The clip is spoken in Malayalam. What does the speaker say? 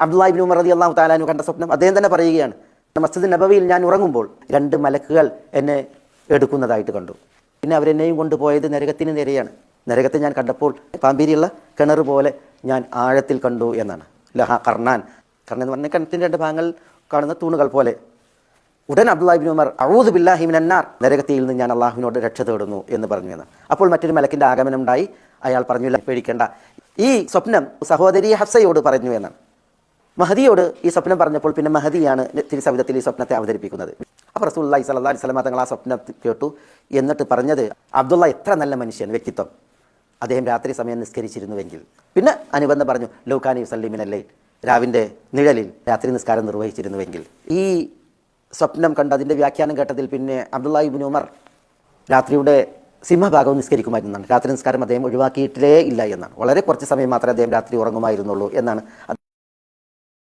അബ്ദുല്ലാഹി ഇബ്നു ഉമർ റളിയല്ലാഹു തആല അൻഹു കണ്ട സ്വപ്നം അദ്ദേഹം തന്നെ പറയുകയാണ്, മസ്ജിദ് നബവിയിൽ ഞാൻ ഉറങ്ങുമ്പോൾ 2 മലക്കുകൾ എന്നെ എടുക്കുന്നതായിട്ട് കണ്ടു. പിന്നെ അവരെന്നെയും കൊണ്ടുപോയത് നരകത്തിന് നേരെയാണ്. നരകത്തെ ഞാൻ കണ്ടപ്പോൾ പാമ്പീരിയുള്ള കിണർ പോലെ ഞാൻ ആഴത്തിൽ കണ്ടു എന്നാണ്. ലഹ കർണാൻ, കർണൻ എന്ന് പറഞ്ഞാൽ കിണറ്റിൻ്റെ 2 ഭാഗങ്ങൾ കാണുന്ന തൂണുകൾ പോലെ. ഉടൻ അബ്ദുല്ലാഹി ഇബ്നു ഉമർ അഊദു ബില്ലാഹി മിനന്നാർ, നരകത്തിൽ നിന്ന് ഞാൻ അള്ളാഹുവിനോട് രക്ഷ തേടുന്നു എന്ന് പറഞ്ഞു എന്ന്. അപ്പോൾ മറ്റൊരു മലക്കിൻ്റെ ആഗമനം ഉണ്ടായി. അയാൾ പറഞ്ഞു, പേടിക്കേണ്ട, ഈ സ്വപ്നം സഹോദരി ഹഫ്സയോട് പറഞ്ഞു എന്നാണ്. മഹദിയോട് ഈ സ്വപ്നം പറഞ്ഞപ്പോൾ പിന്നെ മഹദിയാണ് തിരുസവിധത്തിൽ ഈ സ്വപ്നത്തെ അവതരിപ്പിക്കുന്നത്. അപ്പോൾ റസൂലുള്ളാഹി സ്വല്ലല്ലാഹു അലൈഹി വസല്ലം തങ്ങൾ ആ സ്വപ്നം കേട്ടു. എന്നിട്ട് പറഞ്ഞത്, അബ്ദുള്ള എത്ര നല്ല മനുഷ്യൻ, വ്യക്തിത്വം, അദ്ദേഹം രാത്രി സമയം നിസ്കരിച്ചിരുന്നുവെങ്കിൽ. പിന്നെ അനുബന്ധം പറഞ്ഞു, ലൗകാന യുസല്ലി മിനൽ ലൈൽ, രാവിൻ്റെ നിഴലിൽ രാത്രി നിസ്കാരം നിർവഹിച്ചിരുന്നുവെങ്കിൽ. ഈ സ്വപ്നം കണ്ട് അതിൻ്റെ വ്യാഖ്യാനം കേട്ടതിൽ പിന്നെ അബ്ദുല്ലാഹി ഇബ്നു ഉമർ രാത്രിയുടെ സിംഹഭാഗവും നിസ്കരിക്കുമായിരുന്നാണ്. രാത്രി നിസ്കാരം അദ്ദേഹം ഒഴിവാക്കിയിട്ടേ ഇല്ല എന്നാണ്. വളരെ കുറച്ച് സമയം മാത്രമേ അദ്ദേഹം രാത്രി ഉറങ്ങുമായിരുന്നുള്ളൂ എന്നാണ്.